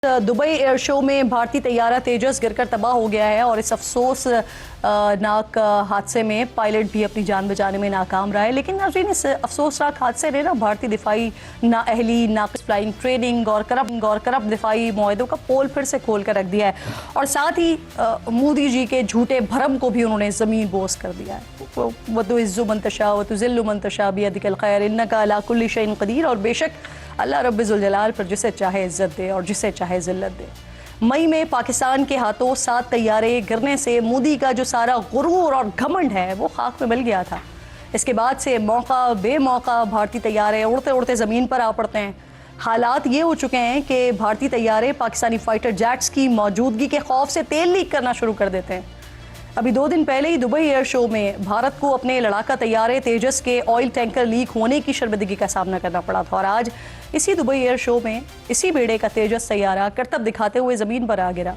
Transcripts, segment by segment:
Dubai air show में भारतीय तैयारा तेजस गिरकर तबाह हो गया है और इस अफसोसनाक हादसे में पायलट भी अपनी जान बचाने में नाकाम रहा है। लेकिन नाज़रीन, इस अफसोसनाक हादसे ने भारतीय दिफाई नाअहली, नाक़िस फ्लाइंग ट्रेनिंग और करप्ट दिफाई मुआहदों का पोल फिर से खोल कर रख दिया है और साथ ही मोदी जी के झूठे भरम को भी उन्होंने ज़मीन बोस कर दिया है। वतुइज़्ज़ु मन तशा वतुज़िल्लु मन तशा बियदिकल खैर इन्नका अला कुल्लि शैइन क़दीर। और बेशक अल्लाह रब्बिल जलाल पर जिसे चाहे इज्जत दे और जिसे चाहे जिल्लत दे। मई में पाकिस्तान के हाथों 7 तैयारे गिरने से मोदी का जो सारा गुरूर और घमंड है वो खाक में मिल गया था। इसके बाद से मौका बेमौका भारतीय तैयारे उड़ते उड़ते ज़मीन पर आ पड़ते हैं। हालात ये हो चुके हैं कि भारतीय तैयारे पाकिस्तानी फाइटर जेट्स की मौजूदगी के खौफ से तेल लीक करना शुरू कर देते हैं। अभी 2 दिन पहले ही दुबई एयर शो में भारत को अपने लड़ाका तैयारे तेजस के ऑयल टैंकर लीक होने की शर्मिंदगी का सामना करना पड़ा था और आज इसी दुबई एयर शो में इसी बेड़े का तेजस तैयारा करतब दिखाते हुए ज़मीन पर आ गिरा।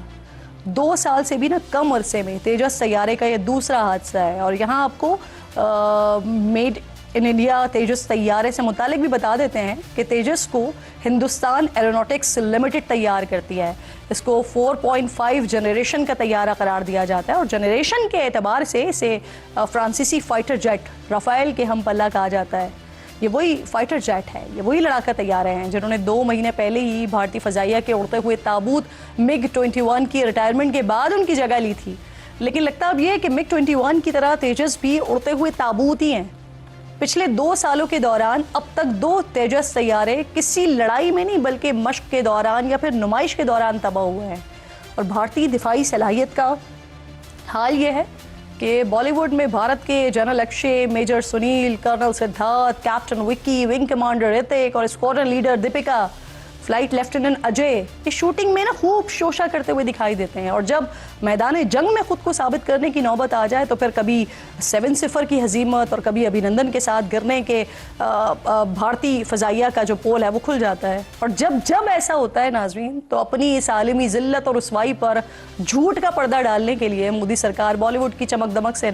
2 साल से भी कम अरसे में तेजस तैयारे का यह दूसरा हादसा है और यहाँ आपको मेड इन इंडिया तेजस तैयारे से मुतालिक भी बता देते हैं कि तेजस को हिंदुस्तान एरोनॉटिक्स लिमिटेड तैयार करती है। इसको 4.5 जनरेशन का तैयारा करार दिया जाता है और जनरेशन के एतबार से इसे फ्रांसीसी फाइटर जेट राफेल के हम पल्ला कहा जाता है। ये वही फाइटर जेट है, ये वही लड़ाका तैयारे हैं जिन्होंने 2 महीने पहले ही भारतीय फ़ज़ाइया के उड़ते हुए ताबूत MiG-21 की रिटायरमेंट के बाद उनकी जगह ली थी। लेकिन लगता अब ये है कि MiG-21 की तरह तेजस भी उड़ते हुए ताबूत ही हैं। पिछले 2 सालों के दौरान अब तक 2 तेजस तैयारे किसी लड़ाई में नहीं बल्कि मश्क के दौरान या फिर नुमाइश के दौरान तबाह हुए हैं। और भारतीय दिफाई सलाहियत का हाल ये है कि बॉलीवुड में भारत के general Akshay, major Sunil, colonel Siddharth, captain Vicky, wing commander Hrithik और squadron leader Deepika, flight lieutenant Ajay इस शूटिंग में खूब शोशा करते हुए दिखाई देते हैं। और जब मैदान जंग में खुद को साबित करने की नौबत आ जाए तो फिर कभी 7-0 की हजीमत और कभी अभिनंदन के साथ गिरने के भारतीय फ़ज़ाइया का जो पोल है वो खुल जाता है। और जब ऐसा होता है नाज़रीन, तो अपनी इस आलमी ज़िल्लत और रुसवाई पर झूठ का पर्दा डालने के लिए मोदी सरकार बॉलीवुड की चमक दमक से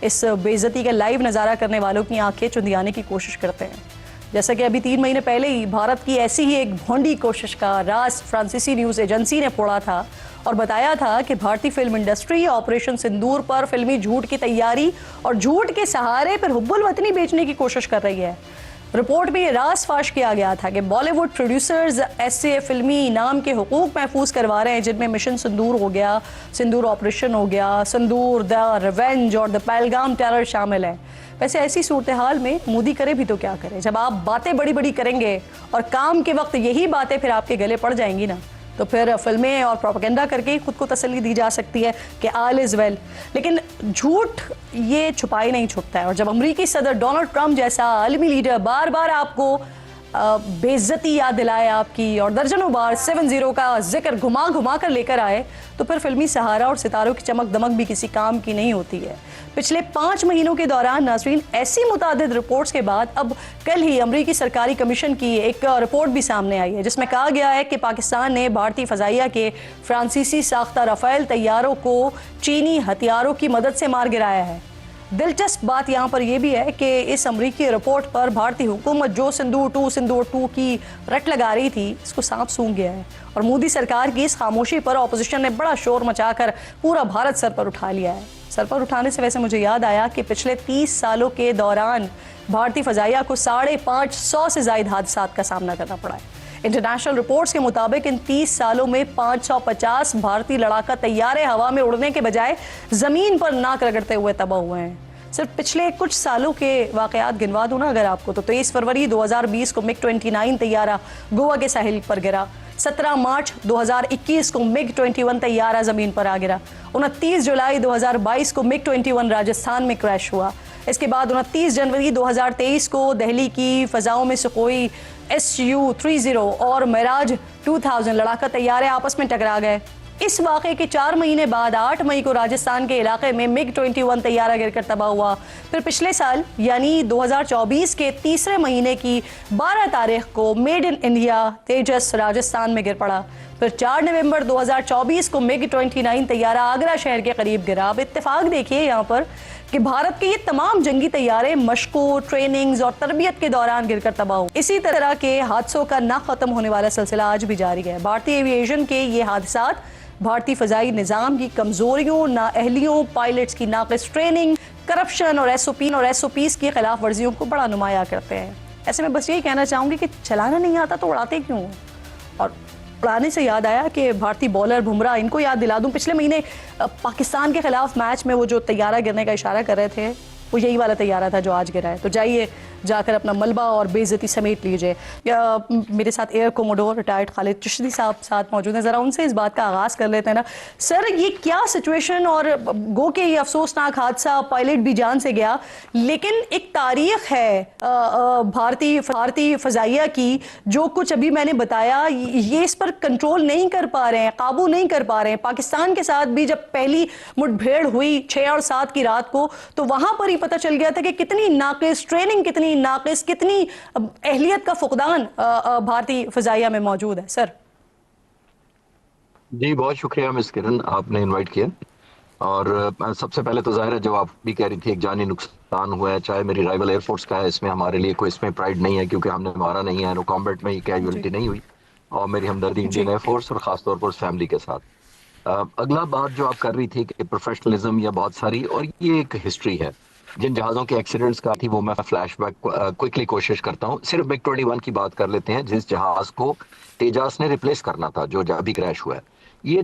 इस बेइज्जती का लाइव नज़ारा करने वालों की आंखें चुंधियाने की कोशिश करते हैं। जैसा कि अभी 3 महीने पहले ही भारत की ऐसी ही एक भोंडी कोशिश का राज फ्रांसीसी न्यूज़ एजेंसी ने फोड़ा था और बताया था कि भारतीय फिल्म इंडस्ट्री ऑपरेशन सिंदूर पर फिल्मी झूठ की तैयारी और झूठ के सहारे पर हुब्बुल वतनी बेचने की कोशिश कर रही है। रिपोर्ट में राज फाश किया गया था कि बॉलीवुड प्रोड्यूसर्स ऐसे फिल्मी इनाम के हुकूक महफूज करवा रहे हैं जिनमें मिशन सिंदूर हो गया, सिंदूर ऑपरेशन हो गया, सिंदूर, द रिवेंज और द पहलगाम टेरर शामिल है। वैसे ऐसी सूरत हाल में मोदी करे भी तो क्या करे, जब आप बातें बड़ी बड़ी करेंगे और काम के वक्त यही बातें फिर आपके गले पड़ जाएंगी ना, तो फिर फिल्में और प्रोपेगेंडा करके ही खुद को तसल्ली दी जा सकती है कि ऑल इज़ वेल। लेकिन झूठ ये छुपाई नहीं छुपता है और जब अमेरिकी सदर डोनाल्ड ट्रंप जैसा आलमी लीडर बार बार आपको बेइज्जती याद दिलाए आपकी और दर्जनों बार 7-0 का जिक्र घुमा घुमा कर लेकर आए, तो फिर फिल्मी सहारा और सितारों की चमक दमक भी किसी काम की नहीं होती है। पिछले 5 महीनों के दौरान नाज़रीन ऐसी मुतादिद रिपोर्ट्स के बाद अब कल ही अमरीकी सरकारी कमीशन की एक रिपोर्ट भी सामने आई है जिसमें कहा गया है कि पाकिस्तान ने भारतीय फ़ज़ाइया के फ्रांसीसी साख्ता राफेल तैयारों को चीनी हथियारों की मदद से मार गिराया है। दिलचस्प बात यहाँ पर यह भी है कि इस अमरीकी रिपोर्ट पर भारतीय हुकूमत जो सिंदूर 2 की रट लगा रही थी, इसको सांप सूंघ गया है और मोदी सरकार की इस खामोशी पर अपोजिशन ने बड़ा शोर मचाकर पूरा भारत सर पर उठा लिया है। सर पर उठाने से वैसे मुझे याद आया कि पिछले 30 सालों के दौरान भारतीय फ़ज़ाइया को 550 से ज़ायद हादसात का सामना करना पड़ा है। इंटरनेशनल रिपोर्ट्स के मुताबिक इन 30 सालों में 550 भारतीय लड़ाका तैयारे हवा में उड़ने के बजाय ज़मीन पर नाक रगड़ते हुए तबाह हुए हैं। सिर्फ पिछले कुछ सालों के वाक़यात गिनवा दूँ ना अगर आपको, तो 23 फरवरी 2020 को MiG-29 तैयारा गोवा के साहिल पर गिरा। 17 मार्च 2021 को MiG-21 तैयारा ज़मीन पर आ गिरा। 29 जुलाई 2022 को MiG-21 राजस्थान में क्रैश हुआ। इसके बाद 29 जनवरी 2023 को दिल्ली की फ़ज़ाओं में सुखोई Su-30 और मिराज 2000 लड़ाका तैयारे आपस में टकरा गए। इस वाक़े के 4 महीने बाद 8 मई को राजस्थान के इलाके में MiG-21 तैयारा गिरकर तबाह हुआ। फिर पिछले साल यानी 2024 के तीसरे महीने की 12 तारीख को मेड इन इंडिया तेजस राजस्थान में गिर पड़ा। फिर 4 नवंबर 2024 को मिग 29 तैयारा आगरा शहर के करीब गिरा। अब इत्तेफाक देखिए यहाँ पर कि भारत के ये तमाम जंगी तैयारे मशकों, ट्रेनिंग्स और तरबियत के दौरान गिरकर तबाह हुए। इसी तरह के हादसों का ना खत्म होने वाला सिलसिला आज भी जारी है। भारतीय एविएशन के ये हादसात भारतीय फजाई निज़ाम की कमजोरियों, नाअहलियों, पायलट्स की नाक़िस ट्रेनिंग, करप्शन और एसओपीज़ की खिलाफ वर्जियों को बड़ा नुमाया करते हैं। ऐसे में बस यही कहना चाहूँगी कि चलाना नहीं आता तो उड़ाते क्यों? और उड़ाने से याद आया कि भारतीय बॉलर बुमराह, इनको याद दिला दूं, पिछले महीने पाकिस्तान के खिलाफ मैच में वो जो तैयारा गिरने का इशारा कर रहे थे, वो यही वाला तैयारा था जो आज गिरा है। तो जाइए जाकर अपना मलबा और बेइज्जती समेट लीजिए। मेरे साथ air commodore retired Khalid Chishti साहब साथ मौजूद हैं, ज़रा उनसे इस बात का आगाज़ कर लेते हैं ना। सर, ये क्या सिचुएशन, और गो के ये अफसोसनाक हादसा, पायलट भी जान से गया, लेकिन एक तारीख है भारतीय फ़ज़ाइया की, जो कुछ अभी मैंने बताया ये इस पर कंट्रोल नहीं कर पा रहे हैं, काबू नहीं कर पा रहे हैं। पाकिस्तान के साथ भी जब पहली मुठभेड़ हुई 6 और 7 की रात को, तो वहां पर ही पता चल गया था कि कितनी नाक़िस ट्रेनिंग, कितनी नाक़िस, कितनी अहलियत का फुकदान भारतीय फ़ज़ाइया में मौजूद है। सर जी, बहुत शुक्रिया मिस किरण, आपने इनवाइट किया। और सबसे पहले तो जाहिर है, जब आप भी कह रही थी एक जानी नुकसान हुआ है, चाहे मेरी राइवल एयरफोर्स का है, इसमें हमारे लिए कोई इसमें प्राइड नहीं है, क्योंकि हमने मारा नहीं है, नो कॉम्बैट में ही कैजुअलिटी नहीं हुई। और मेरी हमदर्दी इंडियन एयरफोर्स और खासतौर पर उस फैमिली के साथ। अगला बात जो आप कर रही थी कि प्रोफेशनलिज्म या बहुत सारी, और ये एक हिस्ट्री है जिन जहाज़ों के एक्सीडेंट्स का थी, वो मैं फ्लैशबैक क्विकली कोशिश करता हूँ। सिर्फ मिग 21 की बात कर लेते हैं, जिस जहाज को तेजास ने रिप्लेस करना था, जो अभी क्रैश हुआ है। ये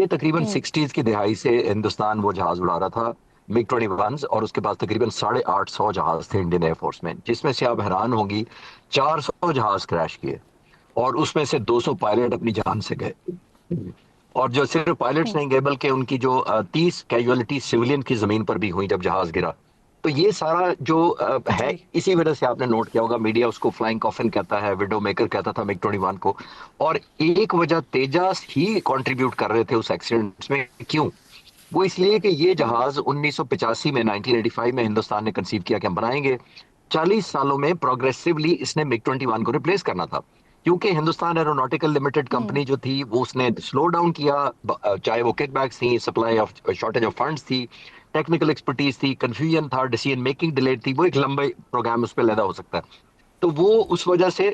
तकरीबन 60s की दिहाई से हिंदुस्तान वो जहाज उड़ा रहा था, मिग 21, और उसके पास तकरीबन 850 जहाज थे इंडियन एयरफोर्स में, जिसमें से आप हैरान होंगी 400 जहाज क्रैश किए, और उसमें से 200 पायलट अपनी जान से गए। और जो सिर्फ पायलट्स नहीं गए, बल्कि उनकी जो 30 कैजुअलिटी सिविलियन की जमीन पर भी हुई जब जहाज गिरा। तो ये सारा जो है, इसी वजह से आपने नोट किया होगा, मीडिया उसको फ्लाइंग कॉफिन कहता है, विडो मेकर कहता था मिग 21 को। और एक वजह तेजास ही कंट्रीब्यूट कर रहे थे उस एक्सीडेंट में। क्यों? वो इसलिए कि ये जहाज 1985 में, 1985 में हिंदुस्तान ने कंसीव किया कि हम बनाएंगे। 40 सालों में प्रोग्रेसिवली इसने मिग 21 को रिप्लेस करना था, क्योंकि हिंदुस्तान एरोनॉटिकल लिमिटेड कंपनी जो थी, वो उसने स्लो डाउन किया, चाहे वो किकबैक्स थी, supply of shortage of funds थी, टेक्निकल एक्सपर्टीज थी, कंफ्यूजन था, डिसीजन मेकिंग डिलेड थी। वो एक लंबे प्रोग्राम उस पर लैदा हो सकता है। तो वो उस वजह से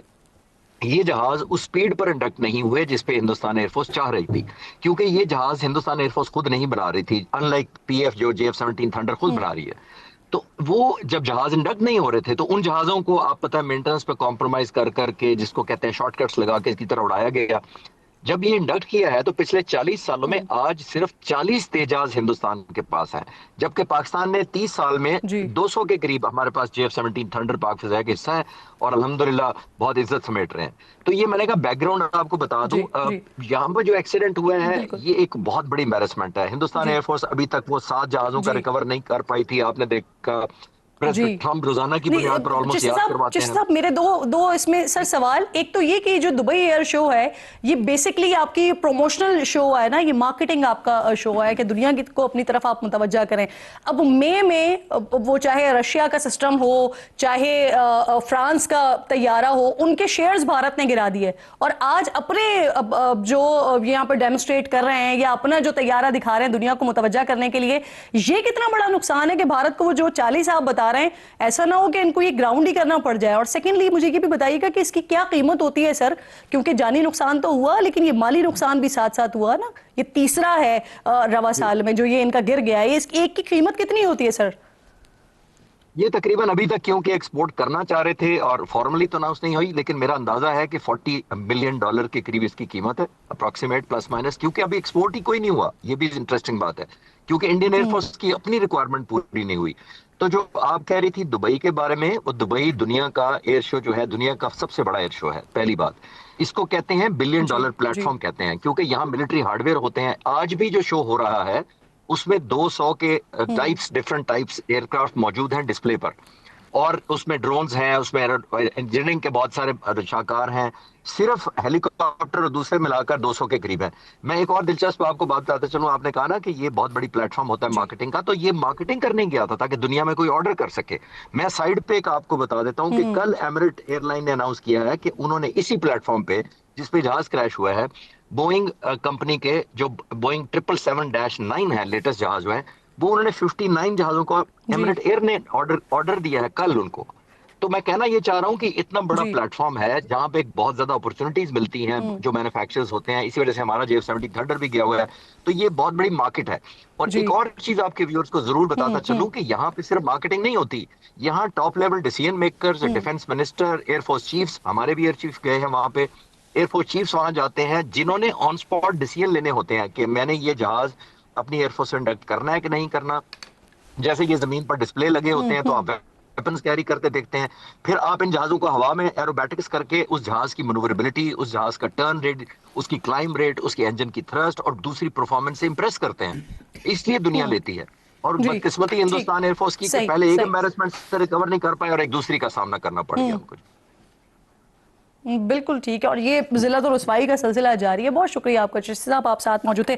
ये जहाज उस स्पीड पर इंडक्ट नहीं हुए जिस पे हिंदुस्तान एयरफोर्स चाह रही थी, क्योंकि ये जहाज हिंदुस्तान एयरफोर्स खुद नहीं बना रही थी, अनलाइक पीएफ जो JF-17 थंडर खुद बना रही है। तो वो जब जहाज इंडक्ट नहीं हो रहे थे, तो उन जहाजों को आप पता है मेंटेनेंस पे कॉम्प्रोमाइज कर करके, जिसको कहते हैं शॉर्टकट्स लगा के, इसकी तरह उड़ाया गया। जब ये इंडक्ट किया है, तो पिछले 40 सालों में आज सिर्फ 40 तेजाज हिंदुस्तान के पास है, जबकि पाकिस्तान ने 30 साल में 200 के करीब हमारे पास JF-17 थंडर पाक फिजाई का हिस्सा है, और अल्हम्दुलिल्लाह बहुत इज्जत समेट रहे हैं। तो ये मैंने कहा बैकग्राउंड आपको बता दूं। यहाँ पर जो एक्सीडेंट हुए हैं, ये एक बहुत बड़ी एम्बैरेसमेंट है। हिंदुस्तान एयरफोर्स अभी तक वो 7 जहाजों का रिकवर नहीं कर पाई थी। आपने देखा हम रोजाना की बुनियाद पर ऑलमोस्ट याद करवाते हैं। मेरे दो इसमें सर सवाल। एक तो ये कि जो दुबई एयर शो है, ये बेसिकली आपकी प्रमोशनल शो है ना, ये मार्केटिंग आपका शो है कि दुनिया को अपनी तरफ आप मुतवज्जा करें। अब मई में वो चाहे रशिया का सिस्टम हो, चाहे फ्रांस का तैयारा हो, उनके शेयर्स भारत ने गिरा दिए, और आज अपने जो यहाँ पर डेमोस्ट्रेट कर रहे हैं या अपना जो तैयारा दिखा रहे हैं दुनिया को मुतवज्जा करने के लिए, ये कितना बड़ा नुकसान है कि भारत को वो जो 40 आप बता रहे हैं, ऐसा ना हो कि इनको ये ग्राउंड ही करना पड़ जाए। और सेकेंडली मुझे ये भी बताइएगा कि इसकी क्या कीमत होती है सर, क्योंकि जानी नुकसान तो हुआ, लेकिन ये माली नुकसान भी साथ साथ हुआ ना। ये तीसरा है रवा साल में जो ये इनका गिर गया है, इसकी एक की कीमत कितनी होती है सर? ये तकरीबन अभी तक, क्योंकि एक्सपोर्ट करना चाह रहे थे और फॉर्मली तो अनाउंस नहीं हुई, लेकिन मेरा अंदाजा है कि $40 बिलियन के करीब इसकी कीमत है, अप्रोक्सीमेट प्लस माइनस, क्योंकि अभी एक्सपोर्ट ही कोई नहीं हुआ। ये भी इंटरेस्टिंग बात है, क्योंकि इंडियन एयरफोर्स की अपनी रिक्वायरमेंट पूरी नहीं हुई। तो जो आप कह रही थी दुबई के बारे में, वो दुबई दुनिया का एयर शो जो है, दुनिया का सबसे बड़ा एयर शो है। पहली बात, इसको कहते हैं $1 बिलियन प्लेटफॉर्म कहते हैं, क्योंकि यहाँ मिलिट्री हार्डवेयर होते हैं। आज भी जो शो हो रहा है उसमें 200 के टाइप्स, डिफरेंट टाइप्स एयरक्राफ्ट मौजूद हैं डिस्प्ले पर, और उसमें ड्रोन्स हैं, उसमें इंजीनियरिंग के बहुत सारे शाहकार हैं। सिर्फ हेलीकॉप्टर और दूसरे मिलाकर 200 के करीब है। मैं एक और दिलचस्प आपको बात बताता चलूं, आपने कहा ना कि ये बहुत बड़ी प्लेटफॉर्म होता है मार्केटिंग का, तो ये मार्केटिंग करने गया था ताकि दुनिया में कोई ऑर्डर कर सके। मैं साइड पे एक आपको बता देता हूं कि कल एमिरेट एयरलाइन ने अनाउंस किया है कि उन्होंने इसी प्लेटफॉर्म पे जिस पे जहाज क्रैश हुआ है, बोइंग कंपनी के जो बोइंग 777-9 है, लेटेस्ट जहाज जो है, वो उन्होंने 59 जहाजों को जी एमिरेट एयर ने ऑर्डर दिया है कल उनको। तो मैं कहना ये चाह रहा हूँ कि इतना बड़ा जी प्लेटफॉर्म है जहां पे बहुत ज्यादा अपॉर्चुनिटीज मिलती हैं जो मैन्युफैक्चरर्स होते हैं, इसी वजह से हमारा JF-17 थंडर भी गया हुआ है। तो ये बहुत बड़ी मार्केट है। और जी एक और चीज आपके व्यूअर्स को जरूर बताता चलूं कि यहाँ पे सिर्फ मार्केटिंग नहीं होती, यहाँ top level decision makers, defence minister, air force chiefs, हमारे भी एयर चीफ गए हैं वहां पे, एयरफोर्स चीफ्स वहां जाते हैं जिन्होंने ऑन स्पॉट डिसीजन लेने होते हैं कि मैंने ये जहाज अपनी एयरफोर्स में इंडक्ट करना है कि नहीं करना। जैसे ये जमीन पर डिस्प्ले लगे होते हैं तो आप वेपन्स कैरी करते देखते हैं, फिर आप इन जहाजों को हवा में एरोबैटिक्स करके उस जहाज की मनूवरेबिलिटी, उस जहाज का टर्न रेट, उसकी क्लाइंब रेट, उसके इंजन की थ्रस्ट और दूसरी परफॉर्मेंस से इंप्रेस करते हैं। इसलिए दुनिया लेती है। और जी बदकिस्मती ठीक हिंदुस्तान एयरफोर्स की कि सही पहले एक सही एम्बेरसमेंट से रिकवर नहीं कर पाए और एक दूसरी का सामना करना पड़ गया उनको। बिल्कुल ठीक है। और ये जिला तो रुसवाई का सिलसिला जारी है। बहुत शुक्रिया आपका, जिस साहब आप साथ मौजूद थे।